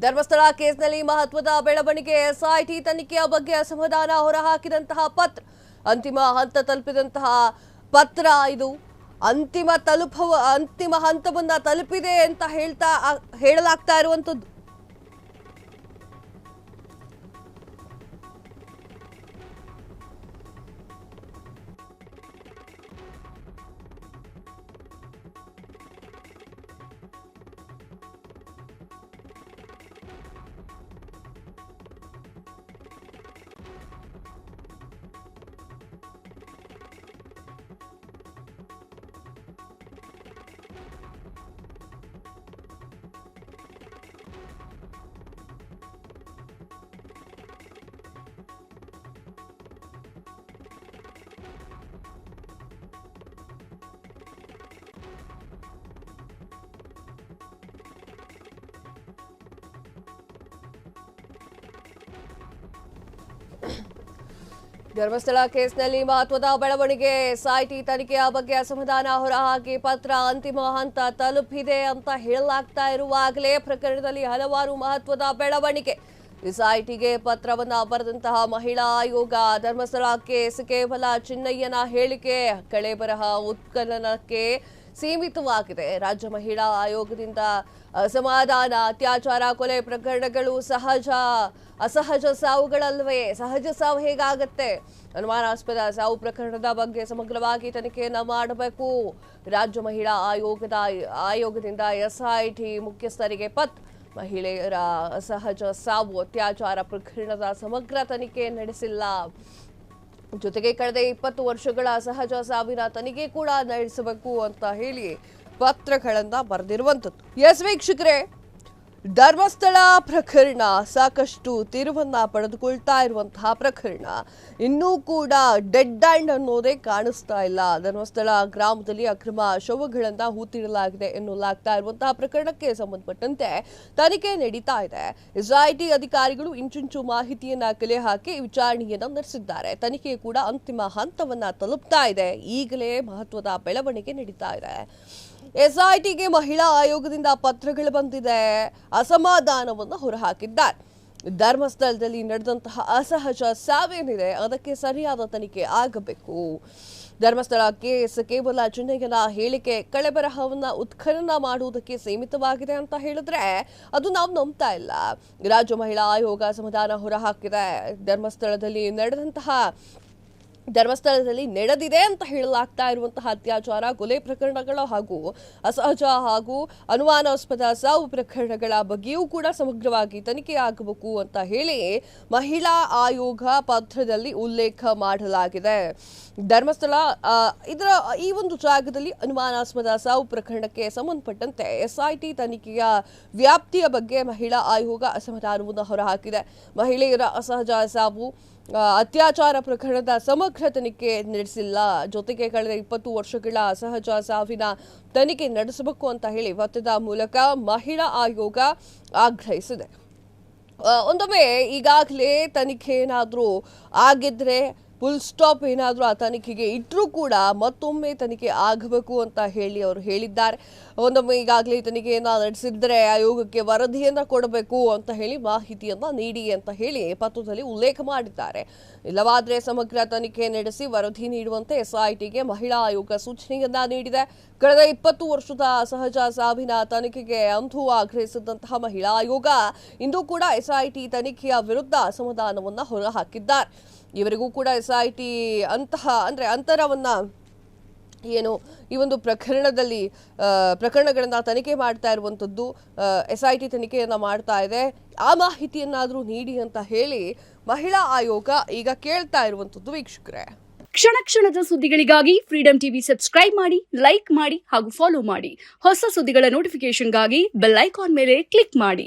ಧರ್ಮಸ್ಥಳ ಕೇಸ್ನಲ್ಲಿ ಮಹತ್ವದ ಬೆಳವಣಿಗೆ. ಎಸ್ಐಟಿ ತನಿಖೆಯ ಬಗ್ಗೆ ಅಸಮಾಧಾನ ಹೊರಹಾಕಿದಂತಹ ಪತ್ರ ಅಂತಿಮ ಹಂತ ತಲುಪಿದಂತಹ ಪತ್ರ ಇದು ಅಂತಿಮ ಹಂತವನ್ನ ತಲುಪಿದೆ ಅಂತ ಹೇಳಲಾಗ್ತಾ ಇರುವಂತದ್ದು. ಧರ್ಮಸ್ಥಳ ಕೇಸ್ನಲ್ಲಿ ಮಹತ್ವದ ಬೆಳವಣಿಗೆ. ಎಸ್ಐಟಿ ತನಿಖೆಯ ಬಗ್ಗೆ ಅಸಮಾಧಾನ ಹೊರಹಾಕಿ ಪತ್ರ ಅಂತಿಮ ಹಂತ ತಲುಪಿದೆ ಅಂತ ಹೇಳಲಾಗ್ತಾ ಇರುವಾಗಲೇ ಪ್ರಕರಣದಲ್ಲಿ ಹಲವಾರು ಮಹತ್ವದ ಬೆಳವಣಿಗೆ. ಎಸ್ಐಟಿಗೆ ಪತ್ರವನ್ನ ಬರೆದಂತಹ ಮಹಿಳಾ ಆಯೋಗ ಧರ್ಮಸ್ಥಳ ಕೇಸ್ ಕೇವಲ ಚಿನ್ನಯ್ಯನ ಹೇಳಿಕೆ ಕಳೆಬರಹ ಉತ್ಖನನಕ್ಕೆ ಸೀಮಿತವಾಗಿದೆ. ರಾಜ್ಯ ಮಹಿಳಾ ಆಯೋಗದಿಂದ ಅಸಮಾಧಾನ. ಅತ್ಯಾಚಾರ ಕೊಲೆ ಪ್ರಕರಣಗಳು ಅಸಹಜ ಸಾವುಗಳಲ್ವೇ? ಸಹಜ ಸಾವು ಹೇಗಾಗತ್ತೆ? ಅನುಮಾನಾಸ್ಪದ ಸಾವು ಪ್ರಕರಣದ ಬಗ್ಗೆ ಸಮಗ್ರವಾಗಿ ತನಿಖೆಯನ್ನ ಮಾಡಬೇಕು. ರಾಜ್ಯ ಮಹಿಳಾ ಆಯೋಗದಿಂದ ಎಸ್ಐಟಿ ಮುಖ್ಯಸ್ಥರಿಗೆ ಪತ್ರ. ಮಹಿಳೆಯರ ಅಸಹಜ ಸಾವು ಅತ್ಯಾಚಾರ ಪ್ರಕರಣದ ಸಮಗ್ರ ತನಿಖೆ ನಡೆಸಿಲ್ಲ. ಜೊತೆಗೆ ಕಳೆದ 20 ವರ್ಷಗಳ ಅಸಹಜ ಸಾವಿನ ತನಿಖೆ ಕೂಡ ನಡೆಸಬೇಕು ಅಂತ ಹೇಳಿ ಪತ್ರಗಳನ್ನ ಬರೆದಿರುವಂಥದ್ದು. ಎಸ್ ವೀಕ್ಷಕರೇ, ಧರ್ಮಸ್ಥಳ ಪ್ರಕರಣ ಸಾಕಷ್ಟು ತಿರುವನ್ನ ಪಡೆದುಕೊಳ್ತಾ ಇರುವಂತಹ ಪ್ರಕರಣ. ಇನ್ನೂ ಕೂಡ ಡೆಡ್ ಎಂಡ್ ಅನ್ನೋದೇ ಕಾಣಿಸ್ತಾ ಇಲ್ಲ. ಧರ್ಮಸ್ಥಳ ಗ್ರಾಮದಲ್ಲಿ ಅಕ್ರಮ ಶವಗಳನ್ನ ಹೂತಿಡಲಾಗಿದೆ ಎನ್ನಲಾಗ್ತಾ ಇರುವಂತಹ ಪ್ರಕರಣಕ್ಕೆ ಸಂಬಂಧಪಟ್ಟಂತೆ ತನಿಖೆ ನಡೀತಾ ಇದೆ. ಎಸ್ಐಟಿ ಅಧಿಕಾರಿಗಳು ಇಂಚಿಂಚು ಮಾಹಿತಿಯನ್ನ ಕಲೆ ಹಾಕಿ ವಿಚಾರಣೆಯನ್ನ ನಡೆಸಿದ್ದಾರೆ. ತನಿಖೆ ಕೂಡ ಅಂತಿಮ ಹಂತವನ್ನ ತಲುಪ್ತಾ ಇದೆ. ಈಗಲೇ ಮಹತ್ವದ ಬೆಳವಣಿಗೆ ನಡೀತಾ ಇದೆ. ಎಸ್ಐಟಿಗೆ ಮಹಿಳಾ ಆಯೋಗದಿಂದ ಪತ್ರಗಳು ಬಂದಿದೆ. ಅಸಮಾಧಾನವನ್ನು ಹೊರಹಾಕಿದ್ದಾರೆ. ಧರ್ಮಸ್ಥಳದಲ್ಲಿ ನಡೆದಂತಹ ಅಸಹಜ ಸಾವೇನಿದೆ ಅದಕ್ಕೆ ಸರಿಯಾದ ತನಿಖೆ ಆಗಬೇಕು. ಧರ್ಮಸ್ಥಳ ಕೇಸ್ ಕೇವಲ ಚಿನ್ನಯ್ಯನ ಹೇಳಿಕೆ ಕಳೆಬರಹವನ್ನ ಉತ್ಖನನ ಮಾಡುವುದಕ್ಕೆ ಸೀಮಿತವಾಗಿದೆ ಅಂತ ಹೇಳಿದ್ರೆ ಅದು ನಾವು ನಂಬ್ತಾ ಇಲ್ಲ. ರಾಜ್ಯ ಮಹಿಳಾ ಆಯೋಗ ಅಸಮಾಧಾನ ಹೊರಹಾಕಿದೆ. ಧರ್ಮಸ್ಥಳದಲ್ಲಿ ನಡೆದಿದೆ ಅಂತ ಹೇಳಲಾಗ್ತಾ ಇರುವಂತಹ ಅತ್ಯಾಚಾರ ಕೊಲೆ ಪ್ರಕರಣಗಳ ಹಾಗೂ ಅಸಹಜ ಹಾಗೂ ಅನುಮಾನಾಸ್ಪದ ಸಾವು ಪ್ರಕರಣಗಳ ಬಗ್ಗೆಯೂ ಕೂಡ ಸಮಗ್ರವಾಗಿ ತನಿಖೆ ಆಗಬೇಕು ಅಂತ ಹೇಳಿ ಮಹಿಳಾ ಆಯೋಗ ಪತ್ರದಲ್ಲಿ ಉಲ್ಲೇಖ ಮಾಡಲಾಗಿದೆ. ಧರ್ಮಸ್ಥಳ ಈ ಒಂದು ಜಾಗದಲ್ಲಿ ಅನುಮಾನಾಸ್ಪದ ಸಾವು ಪ್ರಕರಣಕ್ಕೆ ಸಂಬಂಧಪಟ್ಟಂತೆ ಎಸ್ಐಟಿ ತನಿಖೆಯ ವ್ಯಾಪ್ತಿಯ ಬಗ್ಗೆ ಮಹಿಳಾ ಆಯೋಗ ಅಸಮಾಧಾನವನ್ನು ಹೊರಹಾಕಿದೆ. ಮಹಿಳೆಯರ ಅಸಹಜ ಸಾವು ಅತ್ಯಾಚಾರ ಪ್ರಕರಣದ ಸಮಗ್ರ ತನಿಖೆ ನಡೆಸಿಲ್ಲ. ಜೊತೆಗೆ ಕಳೆದ 20 ವರ್ಷಗಳ ಅಸಹಜ ಸಾವಿನ ತನಿಖೆ ನಡೆಸಬೇಕು ಅಂತ ಹೇಳಿ ಪತ್ರದ ಮೂಲಕ ಮಹಿಳಾ ಆಯೋಗ ಆಗ್ರಹಿಸಿದೆ. ಒಂದೊಮ್ಮೆ ಈಗಾಗಲೇ ತನಿಖೆ ಏನಾದರೂ ಆಗಿದ್ರೆ ಫುಲ್ ಸ್ಟಾಪ್ ಏನಾದರೂ ಆ ತನಿಖೆಗೆ ಇಟ್ಟರೂ ಕೂಡ ಮತ್ತೊಮ್ಮೆ ತನಿಖೆ ಆಗಬೇಕು ಅಂತ ಹೇಳಿ ಅವರು ಹೇಳಿದ್ದಾರೆ. ಒಂದೊಮ್ಮೆ ಈಗಾಗಲೇ ತನಿಖೆಯನ್ನು ನಡೆಸಿದ್ರೆ ಆಯೋಗಕ್ಕೆ ವರದಿಯನ್ನು ಕೊಡಬೇಕು ಅಂತ ಹೇಳಿ ಮಾಹಿತಿಯನ್ನು ನೀಡಿ ಅಂತ ಹೇಳಿ ಪತ್ರದಲ್ಲಿ ಉಲ್ಲೇಖ ಮಾಡಿದ್ದಾರೆ. ಇಲ್ಲವಾದರೆ ಸಮಗ್ರ ತನಿಖೆ ನಡೆಸಿ ವರದಿ ನೀಡುವಂತೆ ಎಸ್ಐಟಿಗೆ ಮಹಿಳಾ ಆಯೋಗ ಸೂಚನೆಯನ್ನ ನೀಡಿದೆ. ಕಳೆದ 20 ವರ್ಷದ ಅಸಹಜ ಸಾವಿನ ತನಿಖೆಗೆ ಅಂತೂ ಆಗ್ರಹಿಸಿದಂತಹ ಮಹಿಳಾ ಆಯೋಗ ಇಂದು ಕೂಡ ಎಸ್ಐಟಿ ತನಿಖೆಯ ವಿರುದ್ಧ ಅಸಮಾಧಾನವನ್ನ ಹೊರಹಾಕಿದ್ದಾರೆ. ಇವರಿಗೂ ಕೂಡ ಎಸ್ಐಟಿ ಅಂತರವನ್ನ ಏನು ಈ ಒಂದು ಪ್ರಕರಣಗಳನ್ನ ತನಿಖೆ ಮಾಡ್ತಾ ಇರುವಂತದ್ದು ಎಸ್ಐಟಿ ತನಿಖೆಯನ್ನ ಮಾಡ್ತಾ ಇದೆ. ಆ ಮಾಹಿತಿಯನ್ನಾದ್ರೂ ನೀಡಿ ಅಂತ ಹೇಳಿ ಮಹಿಳಾ ಆಯೋಗ ಈಗ ಕೇಳ್ತಾ ಇರುವಂತದ್ದು. ವೀಕ್ಷಕರೇ, ಕ್ಷಣ ಕ್ಷಣದ ಸುದ್ದಿಗಳಿಗಾಗಿ ಫ್ರೀಡಂ ಟಿವಿ ಸಬ್ಸ್ಕ್ರೈಬ್ ಮಾಡಿ, ಲೈಕ್ ಮಾಡಿ ಹಾಗೂ ಫಾಲೋ ಮಾಡಿ. ಹೊಸ ಸುದ್ದಿಗಳ ನೋಟಿಫಿಕೇಶನ್ಗಾಗಿ ಬೆಲ್ ಐಕಾನ್ ಮೇಲೆ ಕ್ಲಿಕ್ ಮಾಡಿ.